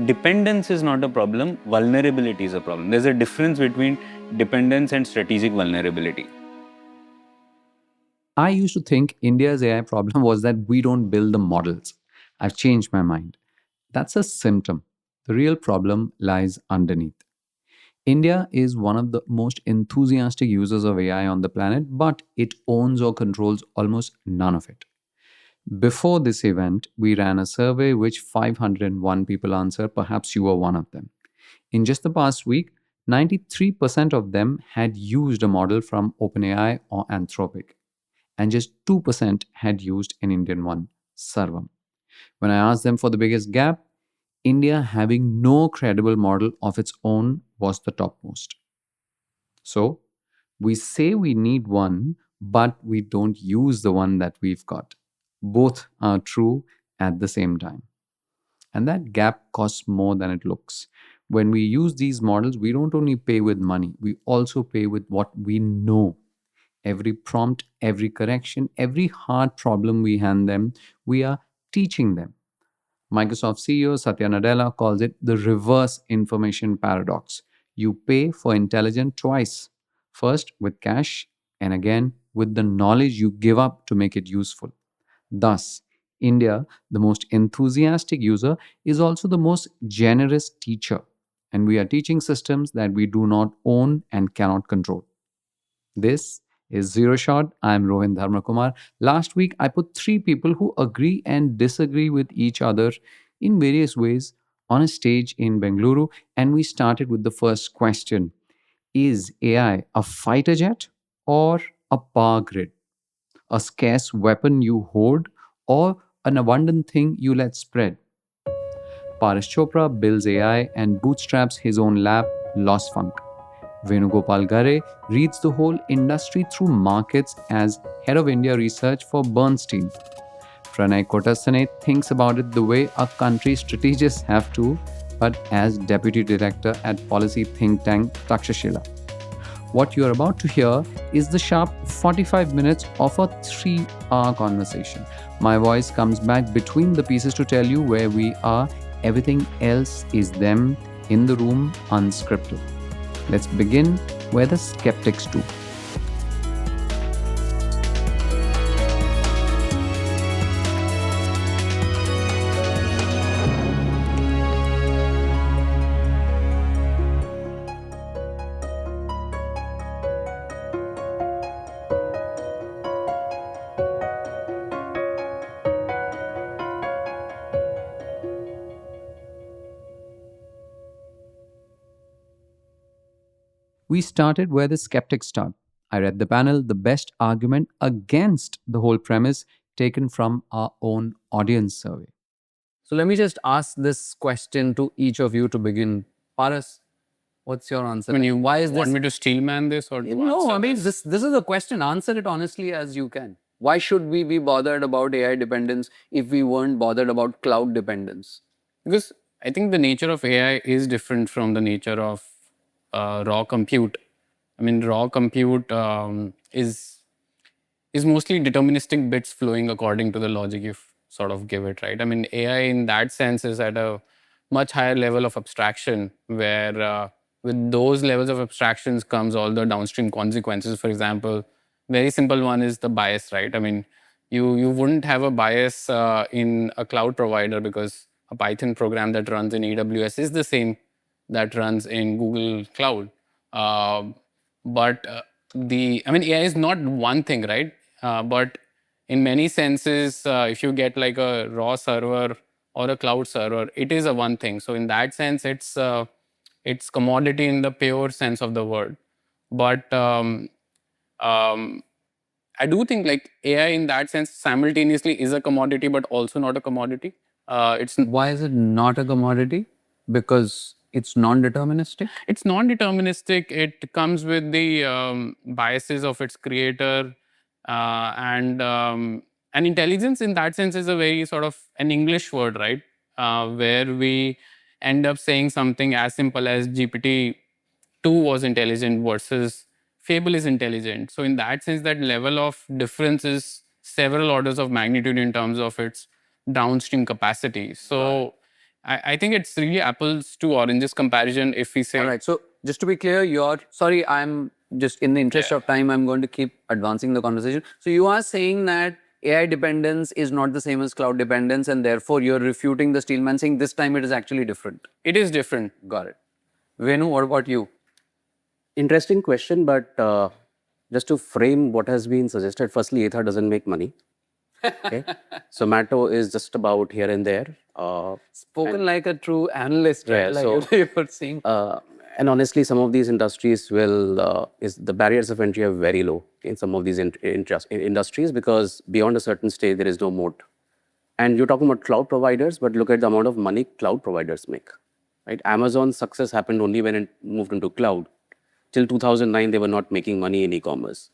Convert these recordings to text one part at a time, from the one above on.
dependence is not a problem, vulnerability is a problem. There's a difference between dependence and strategic vulnerability. I used to think India's AI problem was that we don't build the models. I've changed my mind. That's a symptom. The real problem lies underneath. India is one of the most enthusiastic users of AI on the planet, but it owns or controls almost none of it. Before this event, we ran a survey which 501 people answered. Perhaps you were one of them. In just the past week, 93% of them had used a model from OpenAI or Anthropic, and just 2% had used an Indian one, Sarvam. When I asked them for the biggest gap, India having no credible model of its own was the topmost. So, we say we need one, but we don't use the one that we've got. Both are true at the same time. And that gap costs more than it looks. When we use these models, we don't only pay with money, we also pay with what we know. Every prompt, every correction, every hard problem we hand them, we are teaching them. Microsoft CEO Satya Nadella calls it the reverse information paradox. You pay for intelligence twice. First with cash, and again with the knowledge you give up to make it useful. Thus, India, the most enthusiastic user, is also the most generous teacher. And we are teaching systems that we do not own and cannot control. This is Zero Shot. I'm Rohin Dharmakumar. Last week, I put 3 people who agree and disagree with each other in various ways on a stage in Bengaluru, and we started with the first question. Is AI a fighter jet or a power grid? A scarce weapon you hoard or an abundant thing you let spread? Paras Chopra builds AI and bootstraps his own lab, Lossfunk. Venugopal Garre reads the whole industry through markets as head of India research for Bernstein. Pranay Kotasthane thinks about it the way a country strategists have to, but as deputy director at policy think tank Takshashila. What you're about to hear is the sharp 45 minutes of a 3-hour conversation. My voice comes back between the pieces to tell you where we are. Everything else is them in the room, unscripted. Let's begin where the skeptics do. We started where the skeptics start. I read the panel, the best argument against the whole premise taken from our own audience survey. So let me just ask this question to each of you to begin. Paras, what's your answer? Why is this? Want me to steelman this or? No, I mean, this is a question. Answer it honestly as you can. Why should we be bothered about AI dependence if we weren't bothered about cloud dependence? Because I think the nature of AI is different from the nature of raw compute. I mean, raw compute is mostly deterministic bits flowing according to the logic you sort of give it, right? I mean, AI in that sense is at a much higher level of abstraction where with those levels of abstractions comes all the downstream consequences. For example, very simple one is the bias, right? I mean, you wouldn't have a bias in a cloud provider because a Python program that runs in AWS is the same that runs in Google Cloud. But AI is not one thing, right? But in many senses, if you get like a raw server or a cloud server, it is a one thing. So in that sense, it's commodity in the pure sense of the word. But I do think like AI in that sense simultaneously is a commodity, but also not a commodity. Why is it not a commodity? Because it's non-deterministic? It's non-deterministic. It comes with the biases of its creator, and intelligence in that sense is a very sort of an English word, right? Where we end up saying something as simple as GPT-2 was intelligent versus Fable is intelligent. So in that sense, that level of difference is several orders of magnitude in terms of its downstream capacity. So I think it's really apples to oranges comparison if we say. All right. So just to be clear, sorry, I'm just in the interest of time, I'm going to keep advancing the conversation. So you are saying that AI dependence is not the same as cloud dependence, and therefore you're refuting the Steelman saying this time it is actually different. It is different. Got it. Venu, what about you? Interesting question, but just to frame what has been suggested, firstly, Ether doesn't make money. Okay, Zomato is just about here and there. Spoken like a true analyst, right? Yeah, Like so- you're saying. And honestly, some of these industries is the barriers of entry are very low in some of these industries because beyond a certain stage, there is no moat. And you're talking about cloud providers, but look at the amount of money cloud providers make. Right? Amazon's success happened only when it moved into cloud. Till 2009, they were not making money in e-commerce.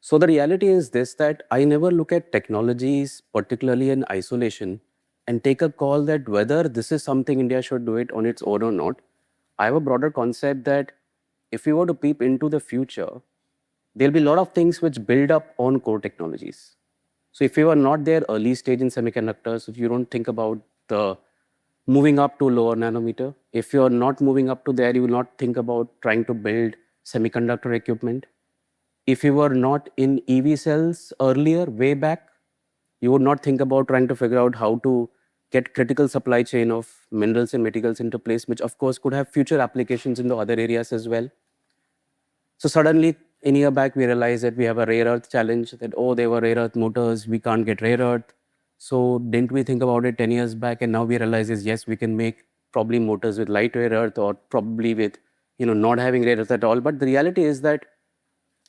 So the reality is this, that I never look at technologies, particularly in isolation, and take a call that whether this is something India should do it on its own or not. I have a broader concept that if we were to peep into the future, there'll be a lot of things which build up on core technologies. So if you are not there early stage in semiconductors, if you don't think about the moving up to lower nanometer, if you're not moving up to there, you will not think about trying to build semiconductor equipment. If you were not in EV cells earlier, way back, you would not think about trying to figure out how to get critical supply chain of minerals and materials into place, which of course could have future applications in the other areas as well. So suddenly, a year back, we realized that we have a rare earth challenge, that, oh, there were rare earth motors, we can't get rare earth. So didn't we think about it 10 years back? And now we realize is, yes, we can make probably motors with light rare earth or probably with, not having rare earth at all. But the reality is that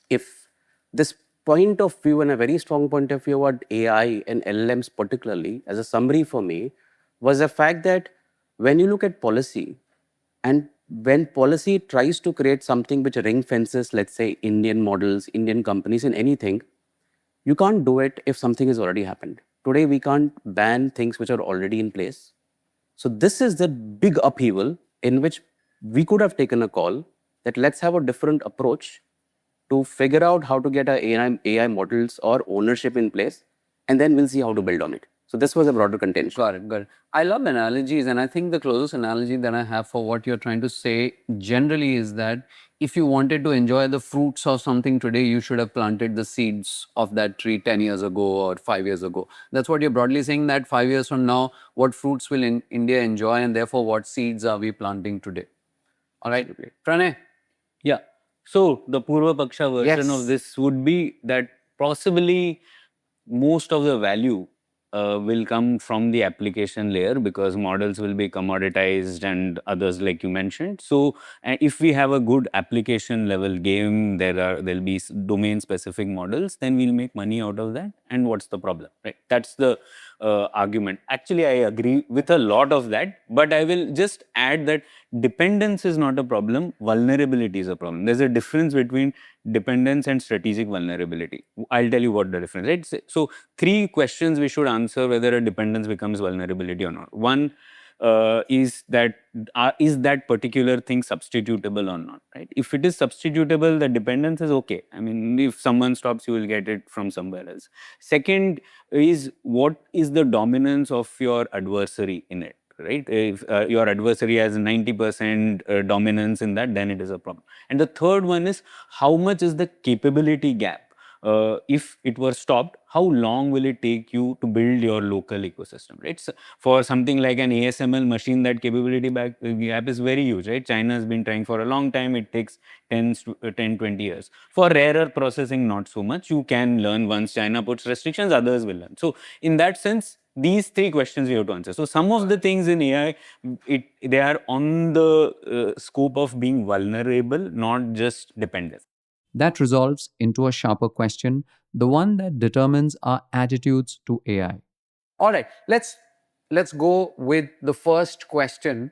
if this point of view and a very strong point of view about AI and LLMs particularly, as a summary for me, was the fact that when you look at policy and when policy tries to create something which ring fences, let's say Indian models, Indian companies in anything, you can't do it if something has already happened. Today, we can't ban things which are already in place. So this is the big upheaval in which we could have taken a call that let's have a different approach to figure out how to get our AI models or ownership in place, and then we'll see how to build on it. So this was a broader contention. Got it, got it. I love analogies, and I think the closest analogy that I have for what you're trying to say generally is that if you wanted to enjoy the fruits of something today, you should have planted the seeds of that tree 10 years ago or 5 years ago. That's what you're broadly saying, that 5 years from now, what fruits will India enjoy, and therefore what seeds are we planting today? All right, Pranay. Yeah. So the Purva Paksha version Yes. of this would be that possibly most of the value will come from the application layer because models will be commoditized and others like you mentioned. So if we have a good application level game, there'll be domain specific models, then we'll make money out of that. And what's the problem, right? That's the argument. Actually, I agree with a lot of that, but I will just add that dependence is not a problem, vulnerability is a problem. There's a difference between dependence and strategic vulnerability. I'll tell you what the difference is. Right? So, three questions we should answer whether a dependence becomes vulnerability or not. One is that particular thing substitutable or not, right? If it is substitutable, the dependence is okay. I mean, if someone stops, you will get it from somewhere else. Second is what is the dominance of your adversary in it, right? If your adversary has 90% dominance in that, then it is a problem. And the third one is how much is the capability gap? If it were stopped, how long will it take you to build your local ecosystem, right? So for something like an ASML machine, that capability gap is very huge, right? China has been trying for a long time. It takes 10, 20 years. For rarer processing, not so much. You can learn once China puts restrictions, others will learn. So in that sense, these three questions we have to answer. So some of the things in AI, they are on the scope of being vulnerable, not just dependent. That resolves into a sharper question, the one that determines our attitudes to AI. All right, let's go with the first question,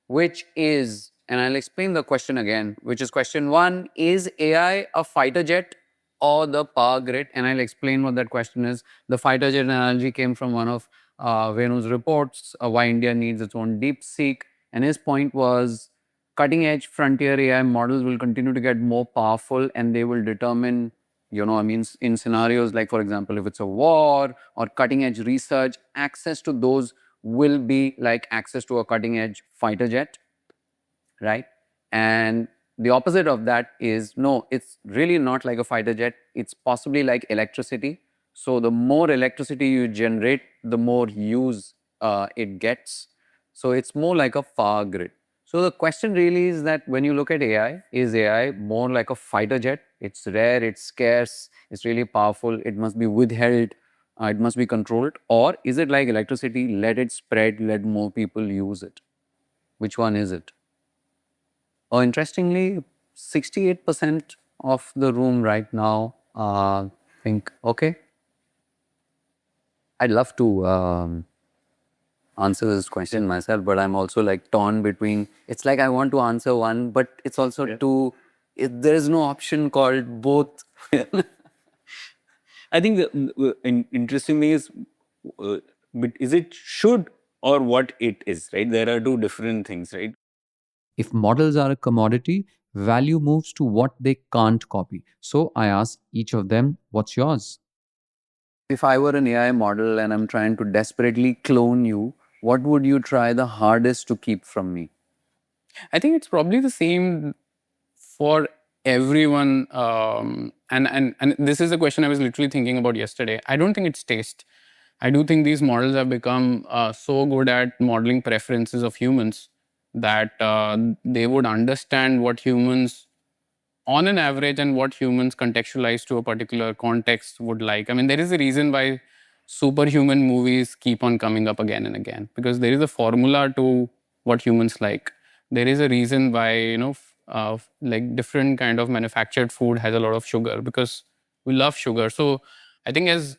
which is, and I'll explain the question again, which is question one: is AI a fighter jet or the power grid? And I'll explain what that question is. The fighter jet analogy came from one of Venu's reports, why India needs its own deep seek, and his point was cutting edge frontier AI models will continue to get more powerful and they will determine, in scenarios like, for example, if it's a war or cutting edge research, access to those will be like access to a cutting edge fighter jet, right? And the opposite of that is no, it's really not like a fighter jet. It's possibly like electricity. So the more electricity you generate, the more use it gets. So it's more like a power grid. So the question really is that when you look at AI, is AI more like a fighter jet? It's rare, it's scarce, it's really powerful, it must be withheld, it must be controlled. Or is it like electricity, let it spread, let more people use it? Which one is it? Oh, interestingly, 68% of the room right now think, okay, I'd love to answer this question myself, but I'm also like torn between, it's like I want to answer one, but it's also two, there is no option called both. I think the interesting thing is, but is it should or what it is, right? There are two different things, right? If models are a commodity, value moves to what they can't copy. So I ask each of them, what's yours? If I were an AI model and I'm trying to desperately clone you, what would you try the hardest to keep from me? I think it's probably the same for everyone. And this is a question I was literally thinking about yesterday. I don't think it's taste. I do think these models have become so good at modeling preferences of humans that they would understand what humans, on an average, and what humans contextualized to a particular context would like. I mean, there is a reason why superhuman movies keep on coming up again and again, because there is a formula to what humans like. There is a reason why, like different kind of manufactured food has a lot of sugar, because we love sugar. So I think as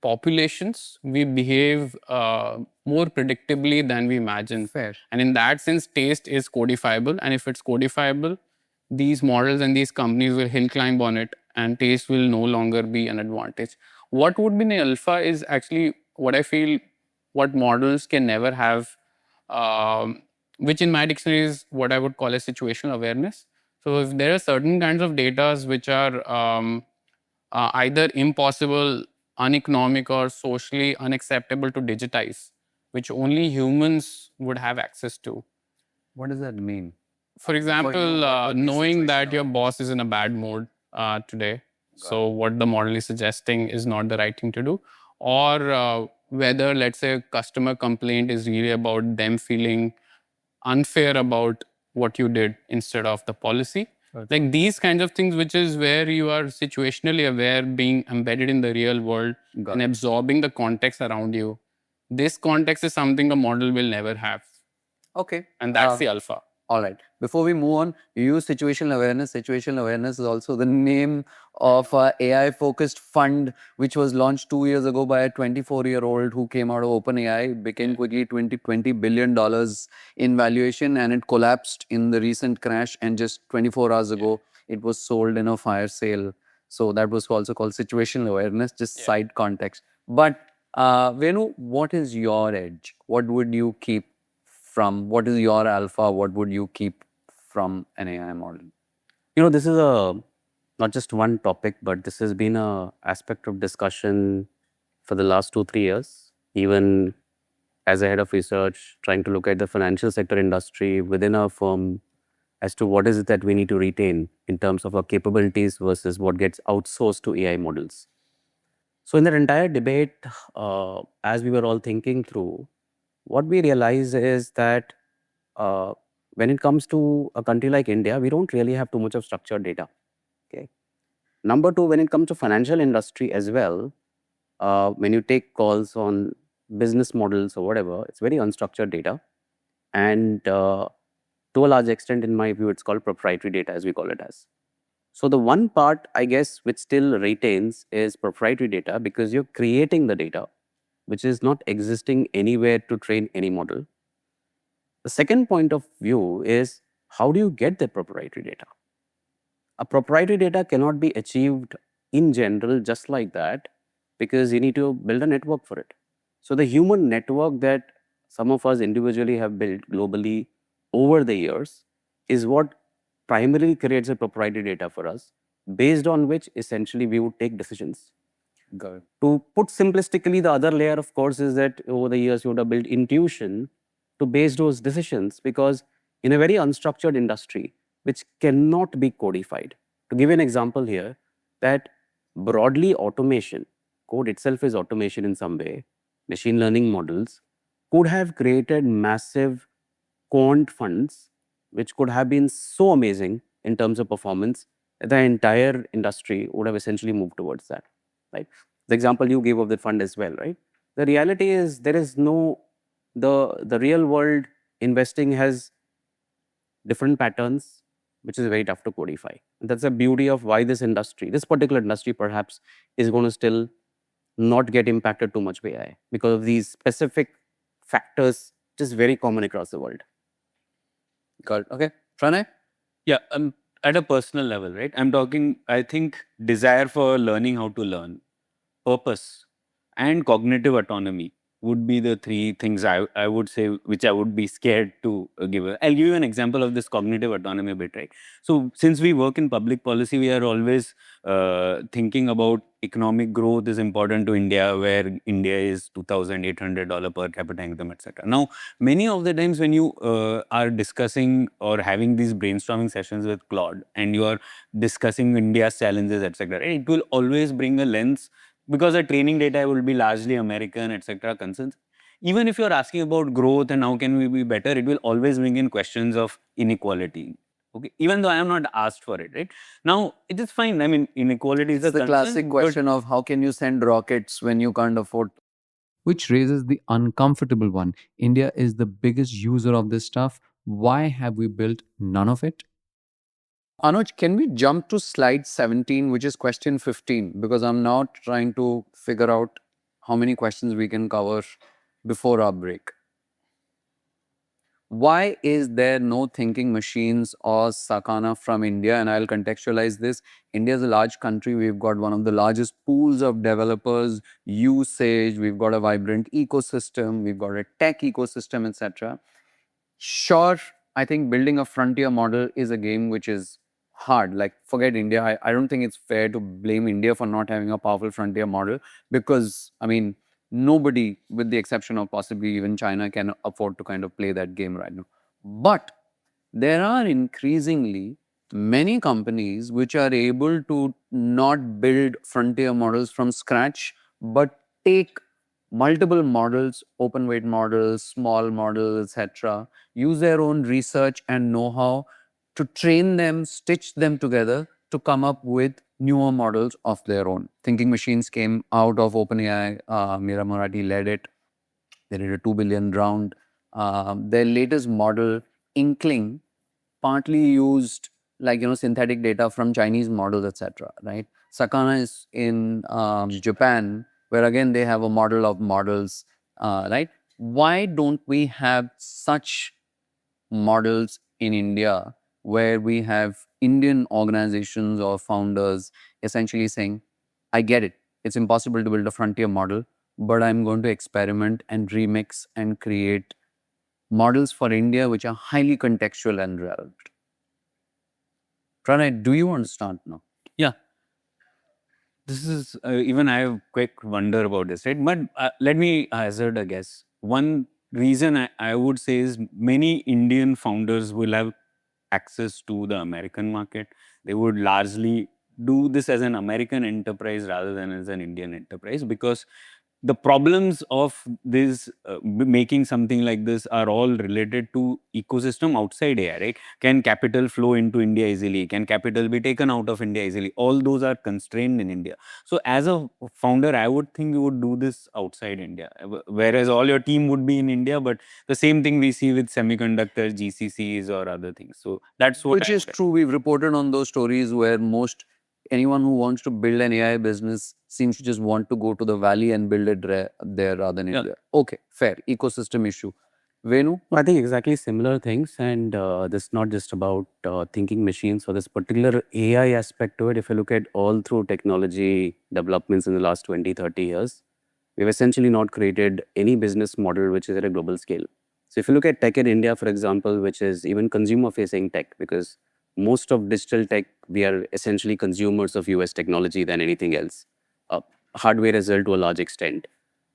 populations, we behave more predictably than we imagine. Fair. And in that sense, taste is codifiable. And if it's codifiable, these models and these companies will hill climb on it, and taste will no longer be an advantage. What would be the alpha is actually what I feel what models can never have, which in my dictionary is what I would call as situational awareness. So if there are certain kinds of data which are either impossible, uneconomic, or socially unacceptable to digitize, which only humans would have access to. What does that mean? For example, knowing that your boss is in a bad mood today, so what the model is suggesting is not the right thing to do, or whether, let's say, a customer complaint is really about them feeling unfair about what you did instead of the policy. Like these kinds of things, which is where you are situationally aware, being embedded in the real world and absorbing the context around you. This context is something a model will never have. Okay. And that's the alpha. All right. Before we move on, you use situational awareness. Situational awareness is also the name of a AI-focused fund which was launched 2 years ago by a 24-year-old who came out of OpenAI, became quickly $20 billion in valuation, and it collapsed in the recent crash. And just 24 hours ago, it was sold in a fire sale. So that was also called situational awareness, just side context. But Venu, what is your edge? What would you keep from, what is your alpha? What would you keep from an AI model? This is not just one topic, but this has been a aspect of discussion for the last 2-3 years. Even as a head of research, trying to look at the financial sector industry within our firm as to what is it that we need to retain in terms of our capabilities versus what gets outsourced to AI models. So in that entire debate, as we were all thinking through, what we realize is that when it comes to a country like India, we don't really have too much of structured data. Okay. Number two, when it comes to financial industry as well, when you take calls on business models or whatever, it's very unstructured data. And to a large extent, in my view, it's called proprietary data, as we call it as. So the one part, I guess, which still retains is proprietary data, because you're creating the data, which is not existing anywhere to train any model. The second point of view is, how do you get the proprietary data? A proprietary data cannot be achieved in general just like that, because you need to build a network for it. So the human network that some of us individually have built globally over the years is what primarily creates a proprietary data for us, based on which essentially we would take decisions. Got it. To put simplistically, the other layer, of course, is that over the years you would have built intuition to base those decisions, because in a very unstructured industry, which cannot be codified. To give you an example here, that broadly automation, code itself is automation in some way, machine learning models could have created massive quant funds, which could have been so amazing in terms of performance that the entire industry would have essentially moved towards that, right? The example you gave of the fund as well, right? The reality is there is no, the real world investing has different patterns, which is very tough to codify. And that's the beauty of why this industry, this particular industry perhaps, is going to still not get impacted too much by AI because of these specific factors, just very common across the world. Got it. Okay. Pranay? Yeah, at a personal level, right? I'm talking, I think, desire for learning how to learn, purpose, and cognitive autonomy would be the three things I would say, which I would be scared to give. I'll give you an example of this cognitive autonomy bit, right? So, since we work in public policy, we are always thinking about economic growth is important to India, where India is $2,800 per capita income, etc. Now, many of the times when you are discussing or having these brainstorming sessions with Claude and you are discussing India's challenges, etc., right, it will always bring a lens, because the training data will be largely American, etc. concerns. Even if you're asking about growth and how can we be better, it will always bring in questions of inequality. Okay, even though I am not asked for it, right? Now it is fine. I mean, inequality is It's a the classic concern, question of how can you send rockets when you can't afford. Which raises the uncomfortable one. India is the biggest user of this stuff. Why have we built none of it? Anuj, can we jump to slide 17, which is question 15? Because I'm now trying to figure out how many questions we can cover before our break. Why is there no thinking machines or Sakana from India? And I'll contextualize this. India is a large country. We've got one of the largest pools of developers, usage. We've got a vibrant ecosystem. We've got a tech ecosystem, etc. Sure, I think building a frontier model is a game which is hard. Like, forget India. I don't think it's fair to blame India for not having a powerful frontier model, because, I mean, nobody, with the exception of possibly even China, can afford to kind of play that game right now. But there are increasingly many companies which are able to not build frontier models from scratch, but take multiple models, open weight models, small models, etc., use their own research and know-how to train them, stitch them together to come up with newer models of their own. Thinking machines came out of OpenAI. Mira Murati led it. They did a 2 billion round. Their latest model, Inkling, partly used, like, synthetic data from Chinese models, etc. Right? Sakana is in Japan, where again they have a model of models. Right? Why don't we have such models in India, where we have Indian organizations or founders essentially saying, I get it, it's impossible to build a frontier model, but I'm going to experiment and remix and create models for India which are highly contextual and relevant. Pranay, do you want to start now? Yeah. This is, even I have quick wonder about this, right? But let me hazard a guess. One reason I would say is many Indian founders will have access to the American market. They would largely do this as an American enterprise rather than as an Indian enterprise, because the problems of this making something like this are all related to ecosystem outside AI, right? Can capital flow into India easily? Can capital be taken out of India easily? All those are constrained in India. So as a founder, I would think you would do this outside India, whereas all your team would be in India. But the same thing we see with semiconductors, GCCs or other things. So that's what Which is true. We've reported on those stories where most anyone who wants to build an AI business seems to just want to go to the valley and build it there rather than India. Okay, fair. Ecosystem issue. Venu? I think exactly similar things, and this is not just about thinking machines or this particular AI aspect to it. If you look at all through technology developments in the last 20, 30 years, we've essentially not created any business model which is at a global scale. So if you look at tech in India, for example, which is even consumer-facing tech, because most of digital tech, we are essentially consumers of US technology than anything else. hardware as well to a large extent.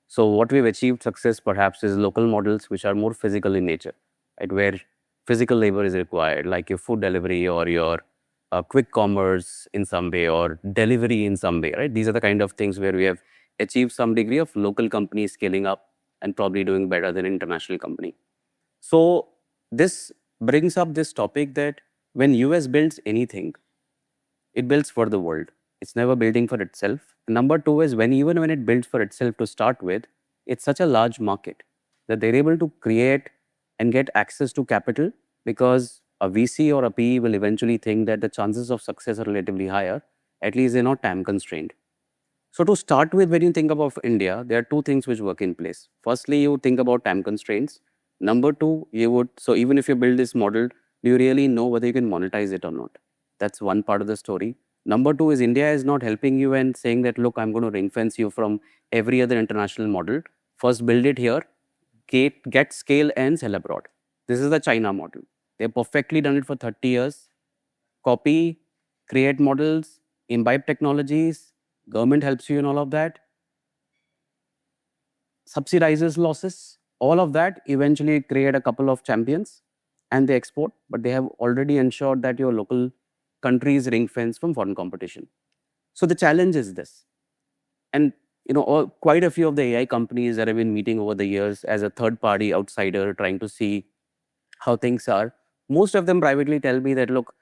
So what we've achieved success perhaps is local models which are more physical in nature, right? Where physical labor is required, like your food delivery or your quick commerce in some way or delivery in some way, right? These are the kind of things where we have achieved some degree of local companies scaling up and probably doing better than international company. So this brings up this topic that when US builds anything, it builds for the world. It's never building for itself. Number two is even when it builds for itself to start with, it's such a large market that they're able to create and get access to capital because a VC or a PE will eventually think that the chances of success are relatively higher. At least they're not time constrained. So to start with, when you think about India, there are two things which work in place. Firstly, you think about time constraints. Number two, so even if you build this model, do you really know whether you can monetize it or not? That's one part of the story. Number two is India is not helping you and saying that, look, I'm going to ring fence you from every other international model. First, build it here, get scale and sell abroad. This is the China model. They've perfectly done it for 30 years. Copy, create models, imbibe technologies, government helps you in all of that, subsidizes losses, all of that eventually create a couple of champions and they export, but they have already ensured that your local country is ring fenced from foreign competition. So the challenge is this. And quite a few of the AI companies that I've been meeting over the years as a third party outsider trying to see how things are, most of them privately tell me that, look,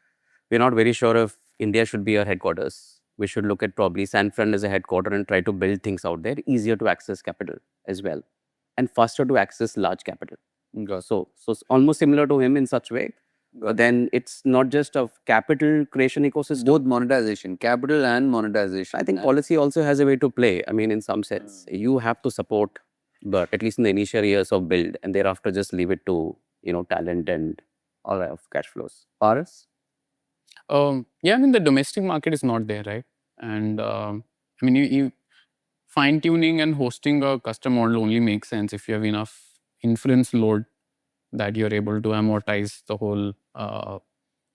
we're not very sure if India should be our headquarters. We should look at probably San Fran as a headquarter and try to build things out there, easier to access capital as well, and faster to access large capital. So it's almost similar to him in such way. But then it's not just a capital creation ecosystem. Both monetization, capital and monetization. I think policy also has a way to play. I mean, in some sense, you have to support, but at least in the initial years of build, and thereafter just leave it to talent and all of cash flows. Paras? Yeah, I mean, the domestic market is not there, right? And I mean, you fine tuning and hosting a custom model only makes sense if you have enough inference load that you're able to amortize the whole.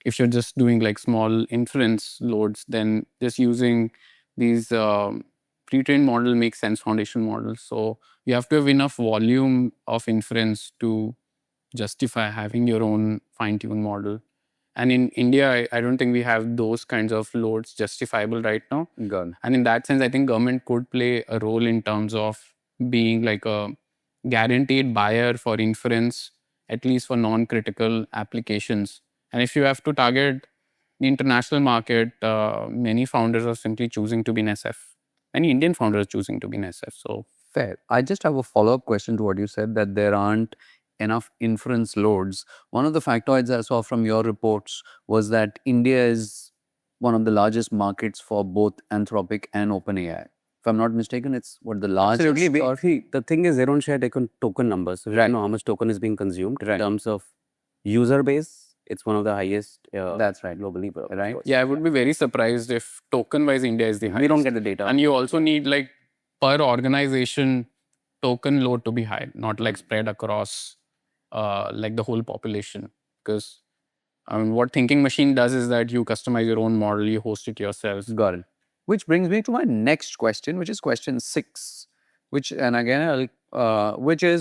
If you're just doing like small inference loads, then just using these pre-trained model makes sense, foundation models. So you have to have enough volume of inference to justify having your own fine-tuned model. And in India, I don't think we have those kinds of loads justifiable right now. Got it. And in that sense, I think government could play a role in terms of being like a guaranteed buyer for inference, at least for non-critical applications. And if you have to target the international market, many founders are simply choosing to be in SF. Many Indian founders are choosing to be in SF. So Fair. I just have a follow-up question to what you said, that there aren't enough inference loads. One of the factoids I saw from your reports was that India is one of the largest markets for both Anthropic and OpenAI. If I'm not mistaken, it's what the largest. Absolutely. or- See, the thing is, they don't share token numbers. So we don't know how much token is being consumed. Right. In terms of user base, it's one of the highest That's right. globally. Right. yeah, I would be very surprised if token-wise India is the highest. We don't get the data. And you also need like per organization token load to be high, not like spread across like the whole population. Because what Thinking Machine does is that you customize your own model, you host it yourself. Got it. Which brings me to my next question, which is question 6, which is,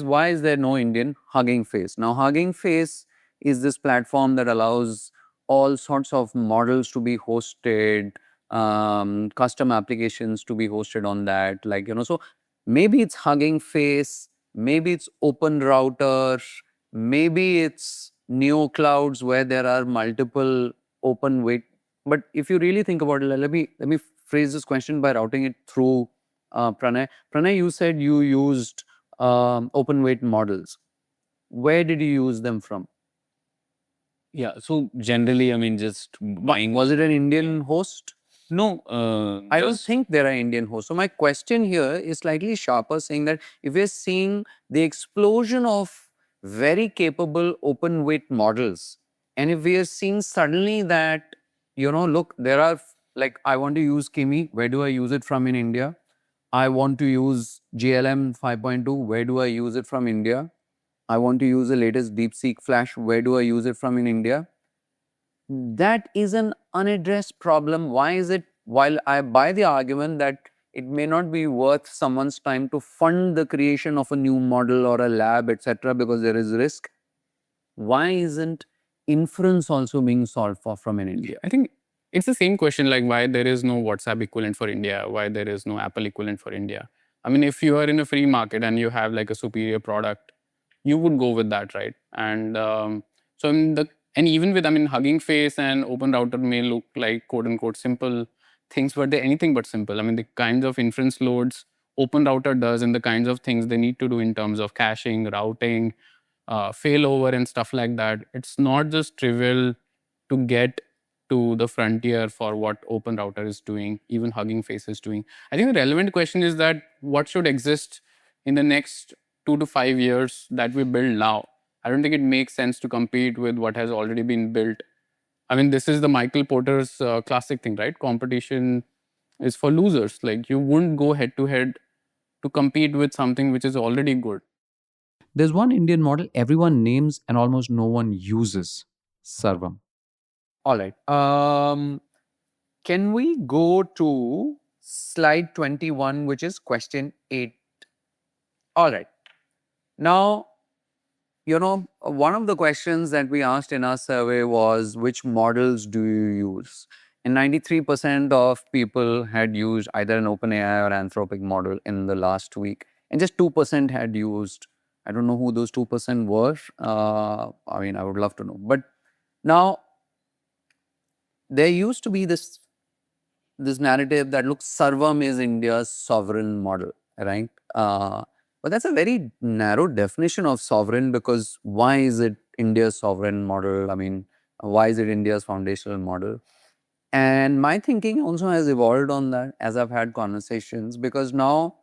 why is there no Indian Hugging Face? Now, Hugging Face is this platform that allows all sorts of models to be hosted, custom applications to be hosted on that. So maybe it's Hugging Face, maybe it's Open Router, maybe it's Neo Clouds where there are multiple open weight. But if you really think about it, let me phrase this question by routing it through Pranay. Pranay, you said you used open weight models. Where did you use them from? Yeah, so generally, I mean, just buying. Was it an Indian host? No, I don't think there are Indian hosts. So my question here is slightly sharper, saying that if we're seeing the explosion of very capable open weight models, and if we are seeing suddenly that, look, there are, like, I want to use Kimi, where do I use it from in India? I want to use GLM 5.2, where do I use it from India? I want to use the latest DeepSeek Flash, where do I use it from in India? That is an unaddressed problem. Why is it, while I buy the argument that it may not be worth someone's time to fund the creation of a new model or a lab, etc., because there is risk. Why isn't inference also being solved for from in India? I think it's the same question like why there is no WhatsApp equivalent for India, why there is no Apple equivalent for India. I mean, if you are in a free market and you have like a superior product, you would go with that, right? And so and even with, I mean, Hugging Face and Open Router may look like quote unquote simple things, but they're anything but simple. I mean, the kinds of inference loads Open Router does and the kinds of things they need to do in terms of caching, routing, failover and stuff like that. It's not just trivial to get to the frontier for what Open Router is doing, even Hugging Face is doing. I think the relevant question is that what should exist in the next 2 to 5 years that we build now? I don't think it makes sense to compete with what has already been built. I mean, this is the Michael Porter's classic thing, right? Competition is for losers. Like, you wouldn't go head to head to compete with something which is already good. There's one Indian model everyone names and almost no one uses, Sarvam. All right. Can we go to slide 21, which is question 8? All right. Now, one of the questions that we asked in our survey was, which models do you use? And 93% of people had used either an OpenAI or Anthropic model in the last week. And just 2% had used, I don't know who those 2% were. I mean, I would love to know. But now, there used to be this narrative that, look, Sarvam is India's sovereign model, right? But that's a very narrow definition of sovereign, because why is it India's sovereign model? I mean, why is it India's foundational model? And my thinking also has evolved on that as I've had conversations, because now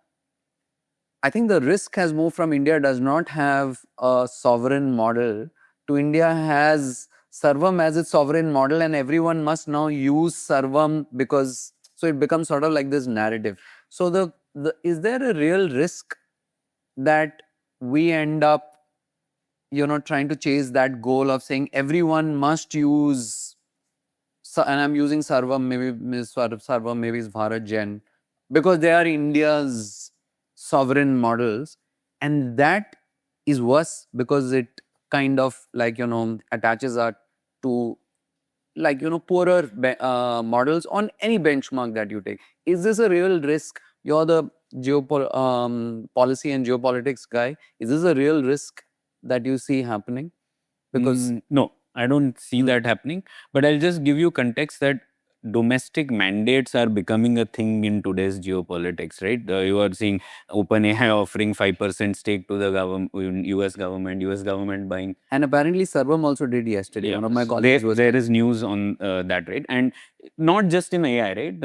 I think the risk has moved from India does not have a sovereign model to India has Sarvam as its sovereign model, and everyone must now use Sarvam, because so it becomes sort of like this narrative. So is there a real risk that we end up, trying to chase that goal of saying everyone must use, and I'm using Sarvam, maybe Sarvam, maybe it's Bharat Gen, because they are India's sovereign models, and that is worse because it kind of like, attaches us to like, poorer models on any benchmark that you take. Is this a real risk? You're the policy and geopolitics guy. Is this a real risk that you see happening? Because no, I don't see that happening. But I'll just give you context that domestic mandates are becoming a thing in today's geopolitics, right? You are seeing OpenAI offering 5% stake to the US government buying. And apparently Sarvam also did yesterday. Yeah. One of my colleagues was... There is news on that, right? And not just in AI, right?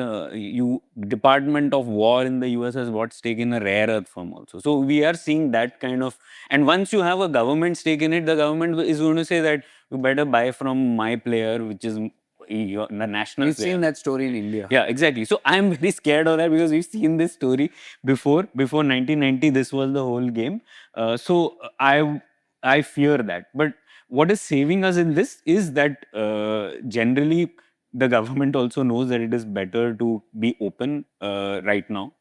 Department of War in the US has bought stake in a rare earth firm also. So we are seeing that kind of... And once you have a government stake in it, the government is going to say that you better buy from my player, which is the national We've player. seen that story in India. Yeah, exactly. So I'm very scared of that because we've seen this story before. Before 1990, this was the whole game. So I fear that. But what is saving us in this is that generally the government also knows that it is better to be open right now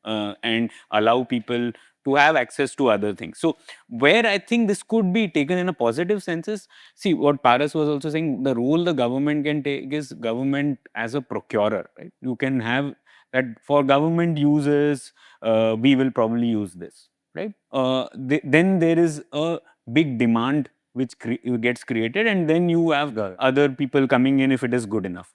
and allow people to have access to other things. So where I think this could be taken in a positive sense is, see what Paras was also saying, the role the government can take is government as a procurer, right? You can have that for government users, we will probably use this, right? Then there is a big demand which gets created, and then you have other people coming in if it is good enough.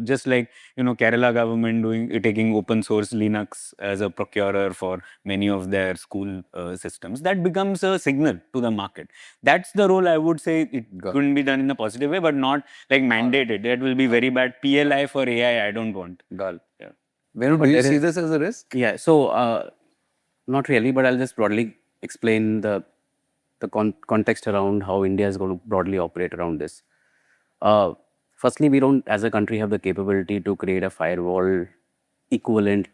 Just like Kerala government taking open source Linux as a procurer for many of their school systems, that becomes a signal to the market. That's the role I would say it couldn't be done in a positive way, but not like mandated. That will be very bad. PLI for AI, I don't want. Yeah. Venu, do you see this as a risk? Yeah, so not really, but I'll just broadly explain the context around how India is going to broadly operate around this. Firstly, we don't, as a country, have the capability to create a firewall equivalent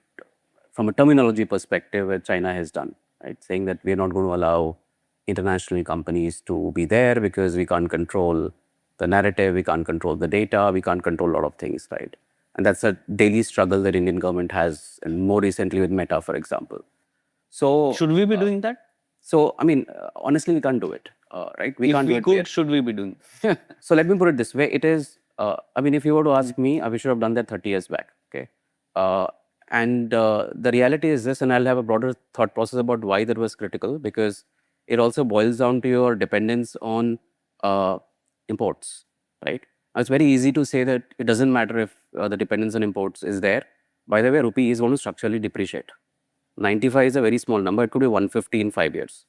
from a terminology perspective what China has done, right? Saying that we're not going to allow international companies to be there because we can't control the narrative, we can't control the data, we can't control a lot of things, right? And that's a daily struggle that Indian government has, and more recently with Meta, for example. So Should we be doing that? So, I mean, honestly, we can't do it, right? We If can't we do it. could, should we be doing? So let me put it this way: it is. I mean, if you were to ask me, we should have done that 30 years back. Okay, and the reality is this, and I'll have a broader thought process about why that was critical, because it also boils down to your dependence on imports, right? Now, it's very easy to say that it doesn't matter if the dependence on imports is there. By the way, rupee is going to structurally depreciate. 95 is a very small number. It could be 150 in 5 years.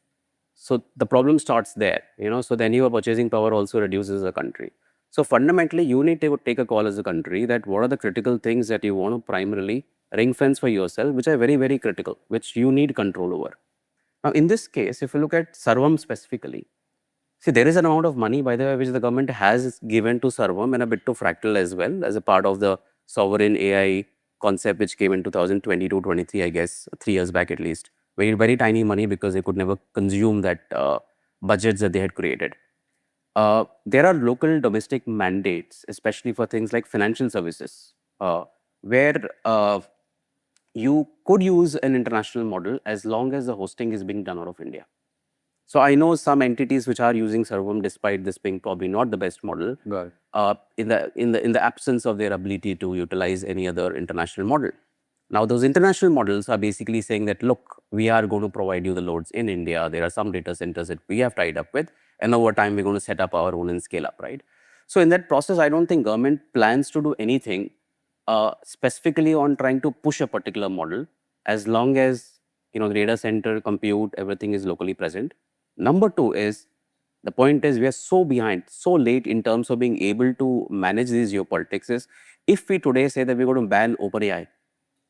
So the problem starts there, so then your purchasing power also reduces a country. So fundamentally, you need to take a call as a country that what are the critical things that you want to primarily ring fence for yourself, which are very, very critical, which you need control over. Now, in this case, if you look at Sarvam specifically, see, there is an amount of money, by the way, which the government has given to Sarvam and a bit to Fractal as well, as a part of the sovereign AI concept, which came in 2022-23, I guess, 3 years back at least. Very, very tiny money because they could never consume that budgets that they had created. There are local domestic mandates, especially for things like financial services, where you could use an international model as long as the hosting is being done out of India. So I know some entities which are using Servum, despite this being probably not the best model, in the absence of their ability to utilize any other international model. Now, those international models are basically saying that, look, we are going to provide you the loads in India. There are some data centers that we have tied up with, and over time, we're going to set up our own and scale up, right? So in that process, I don't think government plans to do anything specifically on trying to push a particular model, as long as the data center, compute, everything is locally present. Number two is, the point is we are so behind, so late in terms of being able to manage these geopolitics is, if we today say that we're going to ban OpenAI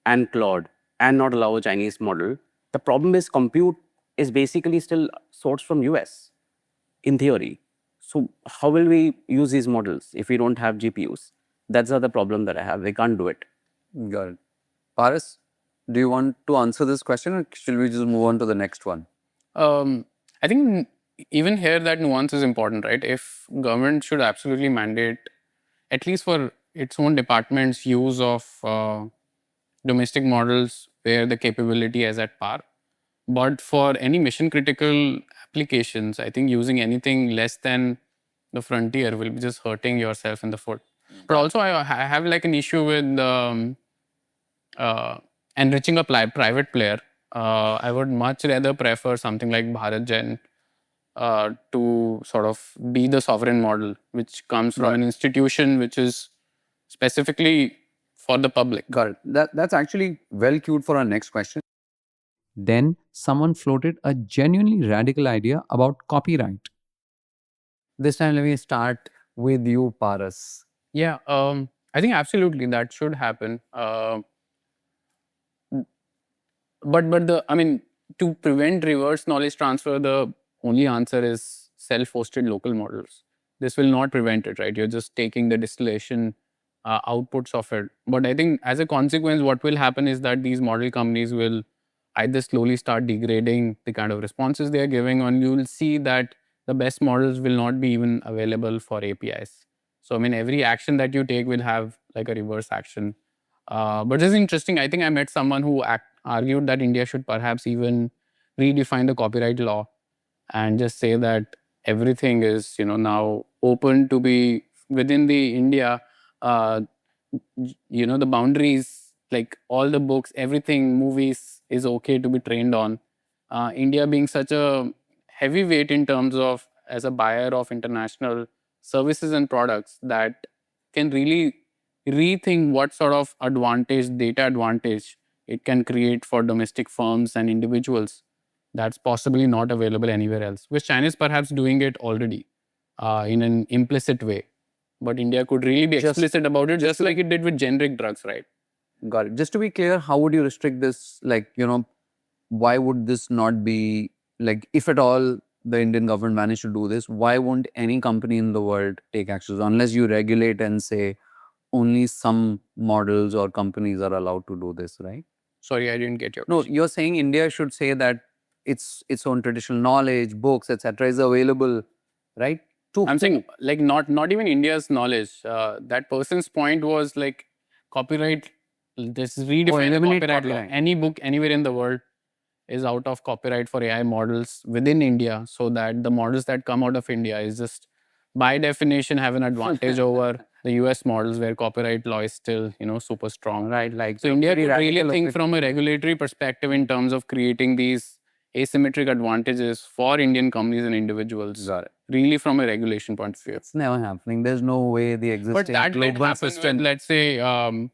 and Claude and not allow a Chinese model, the problem is compute is basically still sourced from US in theory. So how will we use these models if we don't have GPUs? That's the other problem that I have. We can't do it. Got it. Paras, do you want to answer this question, or should we just move on to the next one? I think even here that nuance is important, right? If government should absolutely mandate, at least for its own department's use of domestic models where the capability is at par. But for any mission critical applications, I think using anything less than the frontier will be just hurting yourself in the foot. But also I have like an issue with enriching a private player. I would much rather prefer something like BharatGen to sort of be the sovereign model, which comes from an institution which is specifically for the public. Got it. That's actually well cued for our next question. Then someone floated a genuinely radical idea about copyright. This time, let me start with you, Paras. Yeah, I think absolutely that should happen. To prevent reverse knowledge transfer, the only answer is self-hosted local models. This will not prevent it, right? You're just taking the distillation outputs of it. But I think as a consequence, what will happen is that these model companies will either slowly start degrading the kind of responses they are giving, and you will see that the best models will not be even available for APIs. So, I mean, every action that you take will have like a reverse action. But this is interesting. I think I met someone who argued that India should perhaps even redefine the copyright law and just say that everything is, now open to be within the India, the boundaries, like all the books, everything, movies is okay to be trained on. India being such a heavyweight in terms of as a buyer of international services and products that can really rethink what sort of data advantage it can create for domestic firms and individuals that's possibly not available anywhere else, which China is perhaps doing it already in an implicit way. But India could really be explicit about it, just like it did with generic drugs, right? Got it. Just to be clear, how would you restrict this? Like, why would this not be, like, if at all the Indian government managed to do this, why won't any company in the world take actions unless you regulate and say only some models or companies are allowed to do this, right? Sorry, I didn't get your No, question. you're saying India should say that its own traditional knowledge, books, etc., is available, right? I'm saying like not even India's knowledge. That person's point was like copyright, this is redefined eliminate copyright law. copyright. Any book anywhere in the world is out of copyright for AI models within India, so that the models that come out of India is just by definition have an advantage over the US models where copyright law is still, super strong. Right, like So India pretty could really radical think of it. from a regulatory perspective in terms of creating these asymmetric advantages for Indian companies and individuals. Got it. Really from a regulation point of view. It's never happening. There's no way the But existing that might global happen system. with, let's say,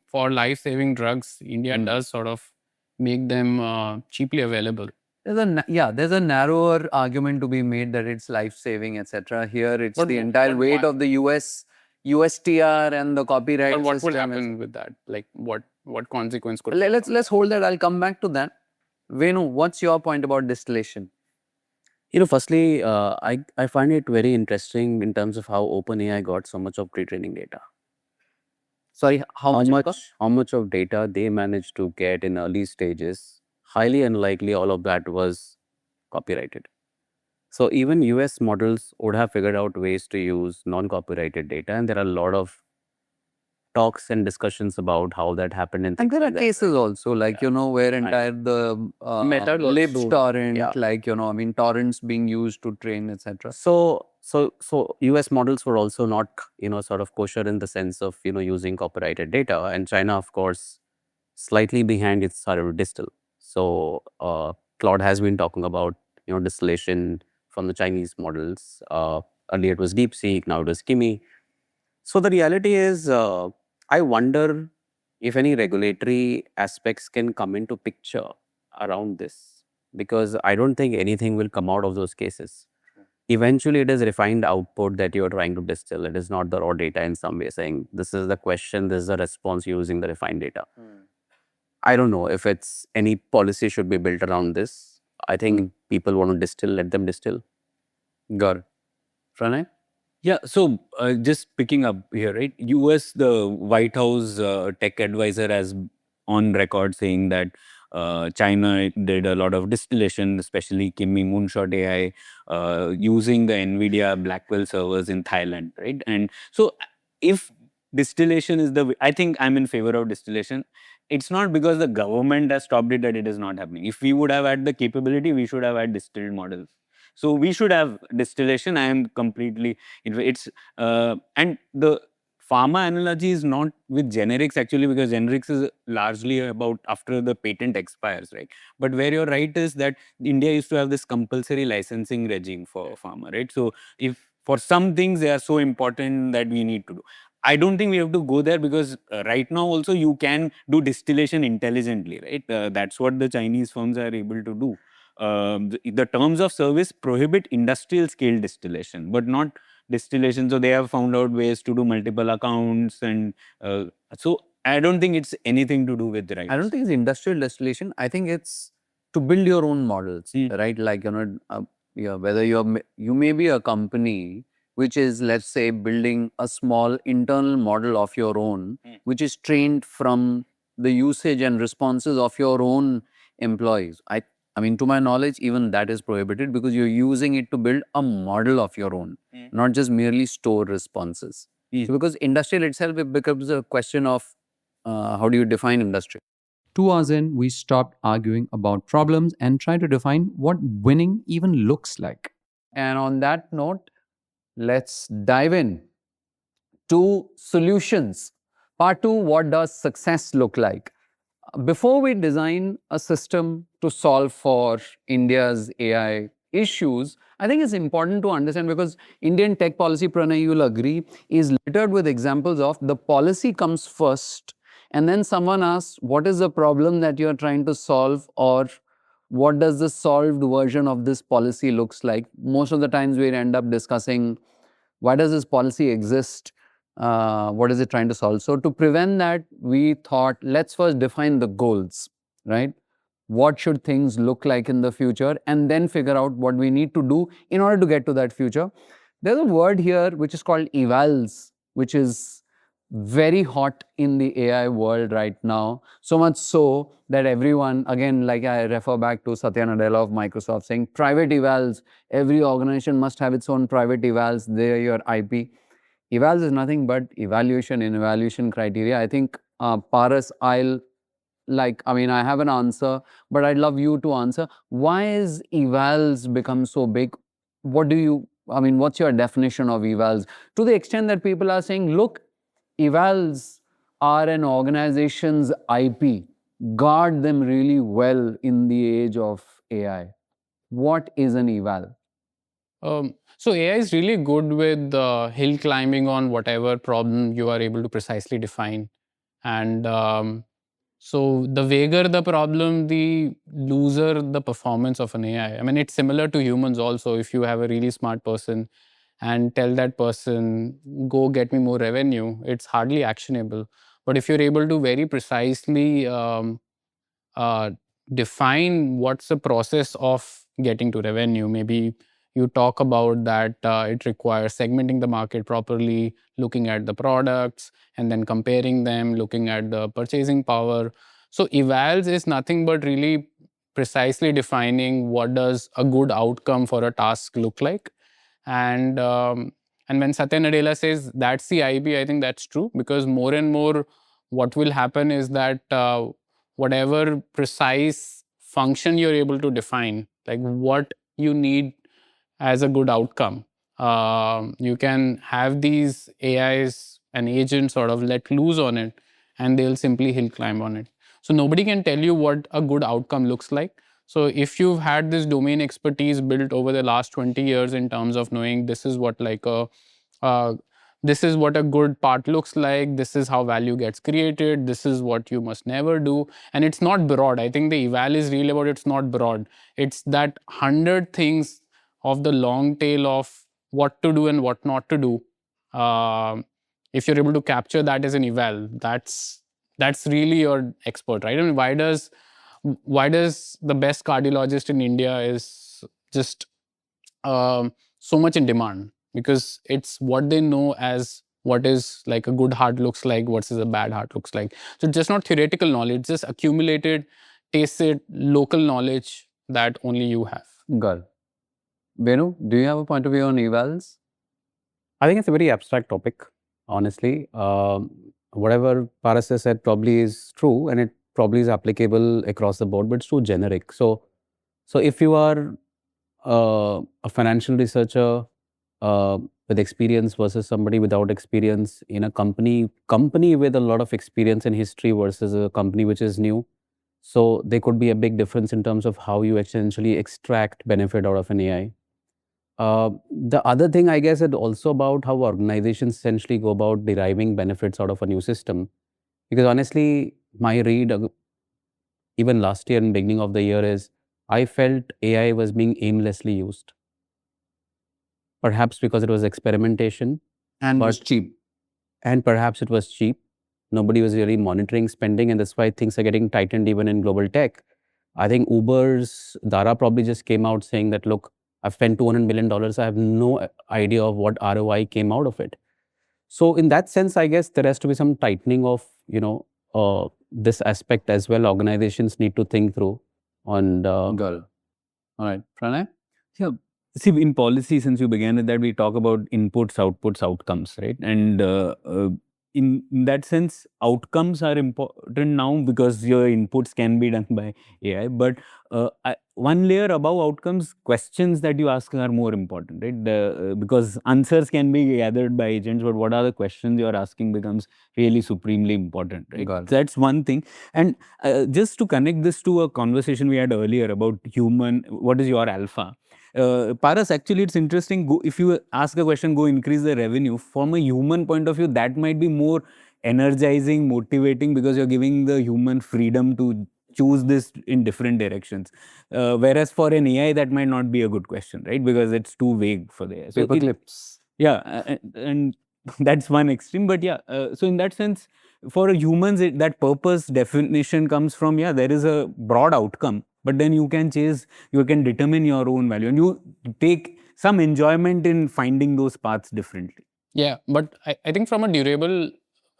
for life-saving drugs, India does sort of make them cheaply available. There's a narrower argument to be made that it's life-saving, etc. Here, it's But the entire weight why- of the USTR and the copyright But what system. would happen with that? Like, what consequence could? Let's hold that. I'll come back to that. Venu, what's your point about distillation? Firstly, I find it very interesting in terms of how OpenAI got so much of pre-training data. Sorry, how How much of data they managed to get in early stages? Highly unlikely all of that was copyrighted. So even US models would have figured out ways to use non-copyrighted data, and there are a lot of talks and discussions about how that happened. And there are cases also, like, where entire the Method libs also- torrent, yeah. like, torrents being used to train, etc. So US models were also not, sort of kosher in the sense of, using copyrighted data, and China, of course, slightly behind its sort of distill. So Claude has been talking about, distillation from the Chinese models. Earlier it was DeepSeek, now it is Kimi. So the reality is, I wonder if any regulatory aspects can come into picture around this, because I don't think anything will come out of those cases. Eventually, it is refined output that you are trying to distill. It is not the raw data in some way saying this is the question, this is the response using the refined data. I don't know if it's any policy should be built around this. I think people want to distill, let them distill. Got it. Pranay? Yeah, so just picking up here, right? US, the White House tech advisor has on record saying that China did a lot of distillation, especially Kimi Moonshot AI, using the NVIDIA Blackwell servers in Thailand, right? And so if distillation is I think I'm in favor of distillation. It's not because the government has stopped it that it is not happening. If we would have had the capability, we should have had distilled models. So we should have distillation. I am completely, it's, and the pharma analogy is not with generics actually, because generics is largely about after the patent expires, right? But where you're right is that India used to have this compulsory licensing regime for pharma, right? So if for some things they are so important that we need to do. I don't think we have to go there, because right now also you can do distillation intelligently, right? That's what the Chinese firms are able to do. The terms of service prohibit industrial scale distillation, but not distillation. So they have found out ways to do multiple accounts, and so I don't think it's anything to do with the rights. I don't think it's industrial distillation. I think it's to build your own models, right? Like, whether you may be a company which is, let's say, building a small internal model of your own, which is trained from the usage and responses of your own employees. I mean, to my knowledge, even that is prohibited, because you're using it to build a model of your own, not just merely store responses. So because industrial itself, it becomes a question of how do you define industry? 2 hours in, we stopped arguing about problems and tried to define what winning even looks like. And on that note, let's dive in to solutions. Part 2, what does success look like? Before we design a system to solve for India's AI issues, I think it's important to understand, because Indian tech policy, Pranay, you'll agree, is littered with examples of the policy comes first, and then someone asks, what is the problem that you're trying to solve, or what does the solved version of this policy looks like? Most of the times we end up discussing, why does this policy exist? What is it trying to solve? So to prevent that, we thought, let's first define the goals, right? What should things look like in the future, and then figure out what we need to do in order to get to that future. There's a word here which is called evals, which is very hot in the AI world right now. So much so that everyone, again, like I refer back to Satya Nadella of Microsoft saying, private evals, every organization must have its own private evals, they're your IP. Evals is nothing but evaluation and evaluation criteria. I think Paras, I have an answer, but I'd love you to answer. Why is evals become so big? What's your definition of evals? To the extent that people are saying, look, evals are an organization's IP. Guard them really well in the age of AI. What is an eval? So AI is really good with hill climbing on whatever problem you are able to precisely define. And so the vaguer the problem, the looser the performance of an AI. I mean, it's similar to humans also. If you have a really smart person and tell that person, go get me more revenue, it's hardly actionable. But if you're able to very precisely uh, define what's the process of getting to revenue, maybe you talk about that it requires segmenting the market properly, looking at the products and then comparing them, looking at the purchasing power. So evals is nothing but really precisely defining what does a good outcome for a task look like. And when Satya Nadella says that's the IB, I think that's true, because more and more what will happen is that whatever precise function you're able to define, like what you need as a good outcome, you can have these AIs and agents sort of let loose on it, and they'll simply hill climb on it. So nobody can tell you what a good outcome looks like. So if you've had this domain expertise built over the last 20 years in terms of knowing this is what this is what a good part looks like, this is how value gets created, this is what you must never do. And it's not broad. I think the eval is really about it's not broad. It's that 100 things of the long tail of what to do and what not to do. If you're able to capture that as an eval, that's really your expert, right? I mean, why does the best cardiologist in India is just so much in demand? Because it's what they know as what is like a good heart looks like versus a bad heart looks like. So it's just not theoretical knowledge, just accumulated, tasted local knowledge that only you have. Girl. Venu, do you have a point of view on evals? I think it's a very abstract topic, honestly. Whatever Paras has said probably is true, and it probably is applicable across the board, but it's too generic. So if you are a financial researcher with experience versus somebody without experience in a company with a lot of experience and history versus a company which is new, so there could be a big difference in terms of how you essentially extract benefit out of an AI. The other thing, I guess, is also about how organizations essentially go about deriving benefits out of a new system. Because honestly, my read, even last year and beginning of the year, is I felt AI was being aimlessly used. Perhaps because it was experimentation. And it was cheap. And perhaps it was cheap. Nobody was really monitoring spending, and that's why things are getting tightened even in global tech. I think Uber's Dara probably just came out saying that, look, I've spent $200 million. I have no idea of what ROI came out of it. So in that sense, I guess there has to be some tightening of, this aspect as well. Organizations need to think through on Girl. All right. Pranay? Yeah. See, in policy, since you began with that, we talk about inputs, outputs, outcomes, right? And in that sense, outcomes are important now because your inputs can be done by AI. But one layer above outcomes, questions that you ask are more important, right? Because answers can be gathered by agents, but what are the questions you are asking becomes really supremely important, right? That's one thing. And just to connect this to a conversation we had earlier about what is your alpha? Paras, actually, it's interesting. If you ask a question, go increase the revenue. From a human point of view, that might be more energizing, motivating, because you're giving the human freedom to choose this in different directions. Whereas for an AI, that might not be a good question, right? Because it's too vague for the AI. So clips. Yeah, and that's one extreme. But yeah, so in that sense, for humans, that purpose definition comes from, there is a broad outcome, but then you can determine your own value, and you take some enjoyment in finding those paths differently. Yeah, but I think from a durable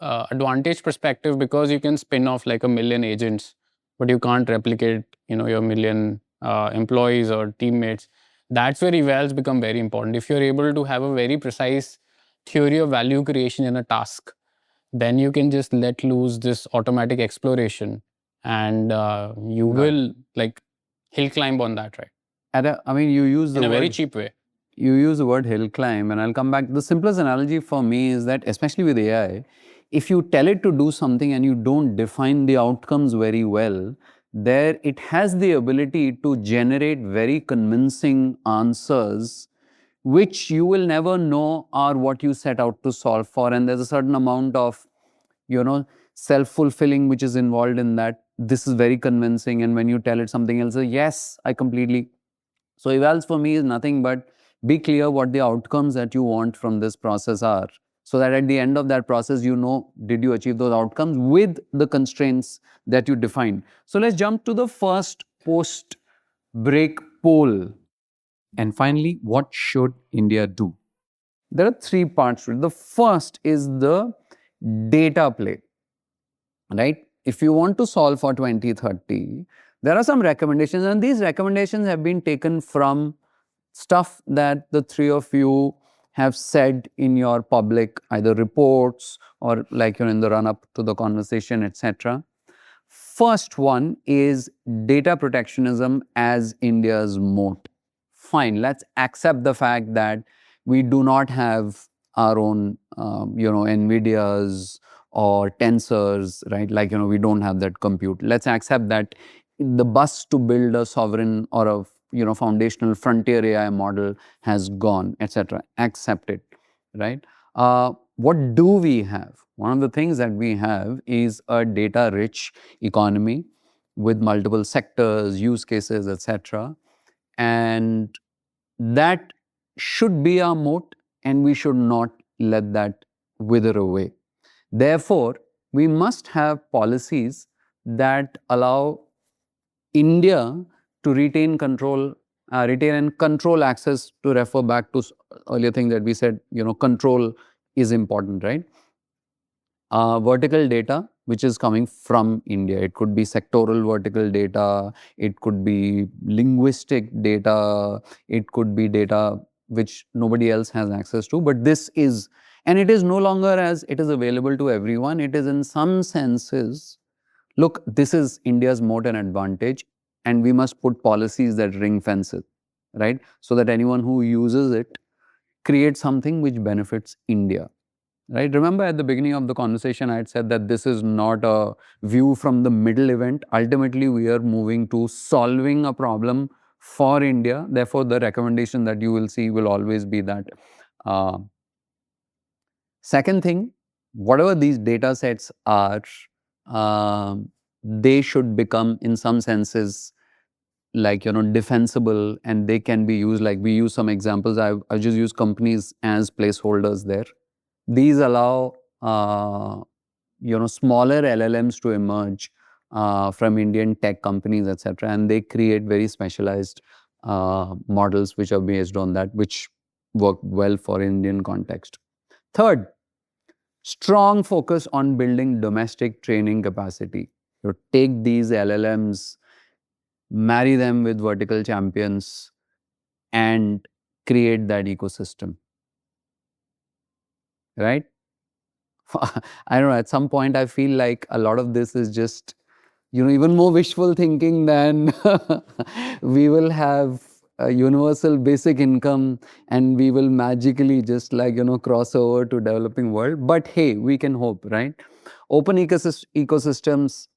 advantage perspective, because you can spin off like 1 million agents, but you can't replicate, your 1 million employees or teammates. That's where evals become very important. If you're able to have a very precise theory of value creation in a task, then you can just let loose this automatic exploration, and you will like hill climb on that, right? I mean, you use the In a word, very cheap way. you use the word hill climb, and I'll come back. The simplest analogy for me is that, especially with AI, if you tell it to do something and you don't define the outcomes very well, there it has the ability to generate very convincing answers which you will never know are what you set out to solve for. And there's a certain amount of, you know, self-fulfilling which is involved in that. This is very convincing, and when you tell it something else, yes, I completely. So evals for me is nothing but be clear what the outcomes that you want from this process are, so that at the end of that process, you know, did you achieve those outcomes with the constraints that you defined. So let's jump to the first post-break poll. And finally, what should India do? There are three parts to it. The first is the data play, right? If you want to solve for 2030, there are some recommendations, and these recommendations have been taken from stuff that the three of you have said in your public either reports or, like, you know, in the run up to the conversation, etc. First one is data protectionism as India's moat. Fine, let's accept the fact that we do not have our own, you know, NVIDIAs or tensors, right? Like, you know, we don't have that compute. Let's accept that the bus to build a sovereign or a, you know, foundational frontier AI model has gone, etc. Accept it, right? What do we have? One of the things that we have is a data-rich economy with multiple sectors, use cases, etc. And that should be our moat, and we should not let that wither away. Therefore, we must have policies that allow India to retain and control access, to refer back to earlier thing that we said, you know, control is important, right? Vertical data, which is coming from India. It could be sectoral vertical data, it could be linguistic data, it could be data which nobody else has access to. But this is, and it is no longer as it is available to everyone. It is in some senses, look, this is India's moat and advantage, and we must put policies that ring fence it, right? So that anyone who uses it creates something which benefits India. Right? Remember at the beginning of the conversation, I had said that this is not a view from the middle event. Ultimately, we are moving to solving a problem for India. Therefore, the recommendation that you will see will always be that. Second thing, whatever these data sets are, they should become, in some senses, like, you know, defensible, and they can be used. Like, we use some examples. I just use companies as placeholders there. These allow, you know, smaller LLMs to emerge from Indian tech companies, etc. And they create very specialized models which are based on that, which work well for Indian context. Third, strong focus on building domestic training capacity. You take these LLMs, marry them with vertical champions, and create that ecosystem, right? I don't know, at some point I feel like a lot of this is just, you know, even more wishful thinking than we will have a universal basic income and we will magically just, like, you know, cross over to developing world. But hey, we can hope, right? Open ecosystems,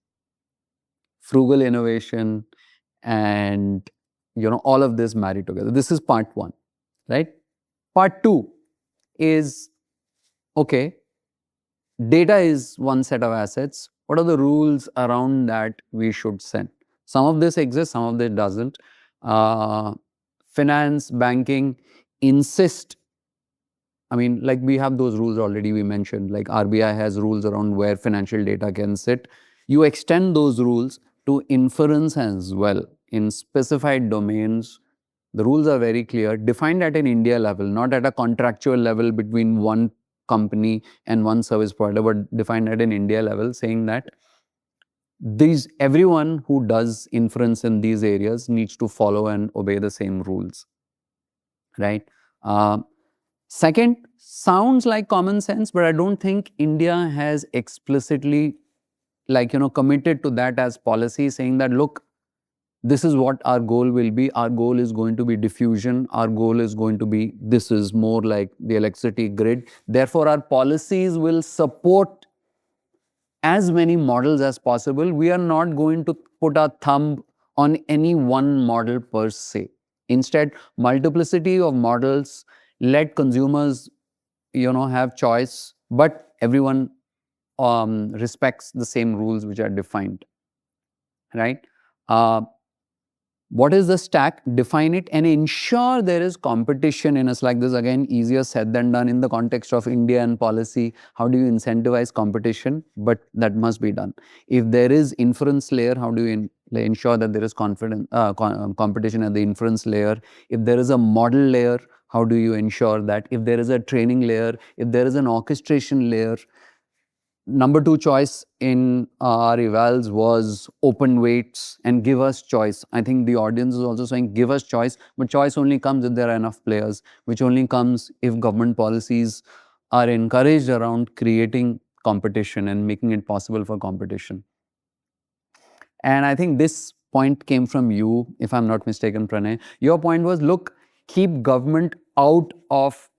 frugal innovation, and, you know, all of this married together. This is part one, right? Part two is, okay, data is one set of assets. What are the rules around that we should set? Some of this exists, some of this doesn't. Finance, banking insist. I mean, like, we have those rules already, we mentioned, like RBI has rules around where financial data can sit. You extend those rules to inference as well in specified domains. The rules are very clear, defined at an India level, not at a contractual level between one company and one service provider, but defined at an India level, saying that everyone who does inference in these areas needs to follow and obey the same rules, right? Second, sounds like common sense, but I don't think India has explicitly committed to that as policy, saying that, look, this is what our goal will be. Our goal is going to be diffusion. Our goal is going to be, this is more like the electricity grid. Therefore, our policies will support as many models as possible. We are not going to put our thumb on any one model per se. Instead, multiplicity of models, let consumers, have choice, but everyone respects the same rules which are defined, right? What is the stack? Define it and ensure there is competition in us. Like this, again, easier said than done in the context of India and policy. How do you incentivize competition? But that must be done. If there is inference layer, how do you ensure that there is competition at the inference layer? If there is a model layer, how do you ensure that? If there is a training layer, if there is an orchestration layer, number 2 choice in our evals was open weights and give us choice. I think the audience is also saying give us choice, but choice only comes if there are enough players, which only comes if government policies are encouraged around creating competition and making it possible for competition. And I think this point came from you, if I'm not mistaken, Pranay. Your point was, look, keep government out of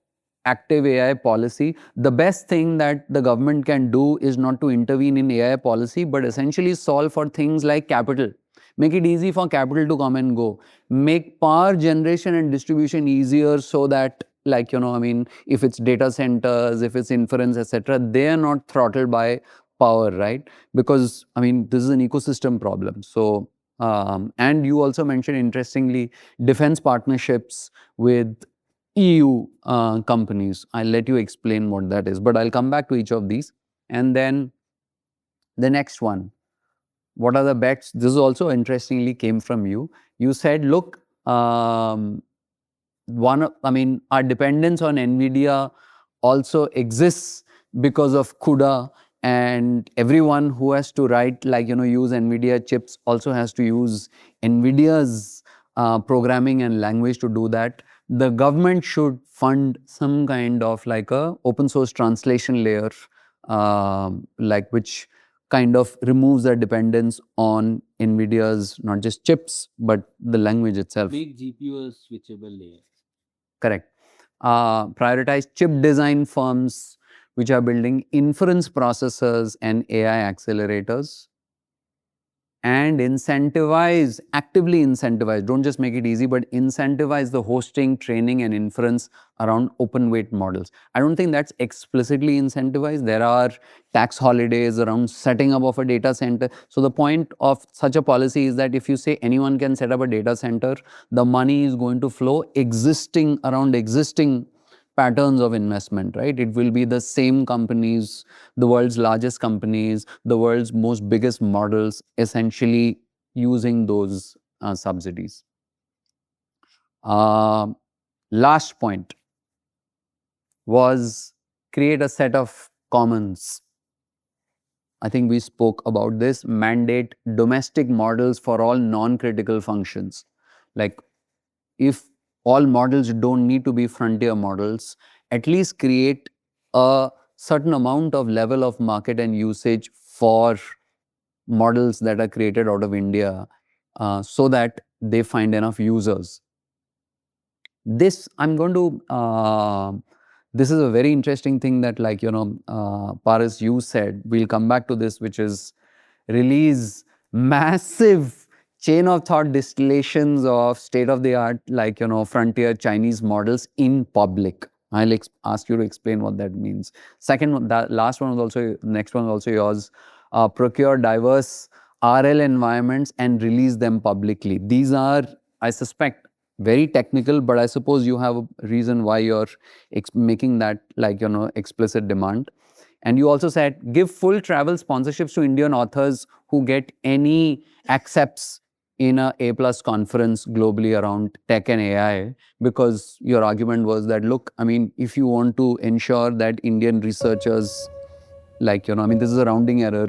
active AI policy. The best thing that the government can do is not to intervene in AI policy, but essentially solve for things like capital. Make it easy for capital to come and go. Make power generation and distribution easier so that, if it's data centers, if it's inference, etc., they are not throttled by power, right? Because, this is an ecosystem problem. So, and you also mentioned, interestingly, defense partnerships with EU companies. I'll let you explain what that is, but I'll come back to each of these. And then the next one, what are the bets? This also interestingly came from you. You said, look, our dependence on NVIDIA also exists because of CUDA, and everyone who has to write, use NVIDIA chips also has to use NVIDIA's programming and language to do that. The government should fund some kind of a open source translation layer, which kind of removes the dependence on NVIDIA's not just chips, but the language itself. Big GPU switchable layer. Correct. Prioritize chip design firms which are building inference processors and AI accelerators. And incentivize, actively incentivize, don't just make it easy, but incentivize the hosting, training, and inference around open weight models. I don't think that's explicitly incentivized. There are tax holidays around setting up of a data center. So the point of such a policy is that if you say anyone can set up a data center, the money is going to flow around existing patterns of investment, right? It will be the same companies, the world's largest companies, the world's most biggest models, essentially using those subsidies. Last point was create a set of commons. I think we spoke about this. Mandate domestic models for all non-critical functions. Like, if all models don't need to be frontier models, at least create a certain amount of level of market and usage for models that are created out of India, so that they find enough users. This, I'm going to, this is a very interesting thing that, Paris, you said, we'll come back to this, which is release massive chain of thought distillations of state-of-the-art, frontier Chinese models in public. I'll ask you to explain what that means. Second, that last one was also, next one was also yours. Procure diverse RL environments and release them publicly. These are, I suspect, very technical, but I suppose you have a reason why you're making that, explicit demand. And you also said, give full travel sponsorships to Indian authors who get any accepts in a A+ conference globally around tech and AI, because your argument was that, look, if you want to ensure that Indian researchers, this is a rounding error,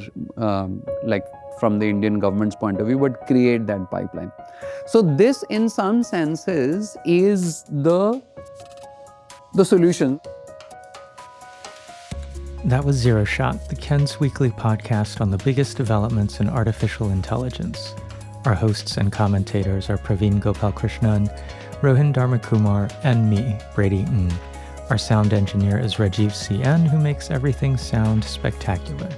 from the Indian government's point of view, but create that pipeline. So this, in some senses, is the the solution. That was Zero Shot, the Ken's weekly podcast on the biggest developments in artificial intelligence. Our hosts and commentators are Praveen Gopalkrishnan, Rohin Dharmakumar, and me, Brady Ng. Our sound engineer is Rajiv CN, who makes everything sound spectacular.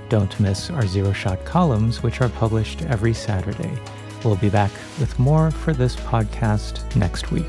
Don't miss our Zero Shot columns, which are published every Saturday. We'll be back with more for this podcast next week.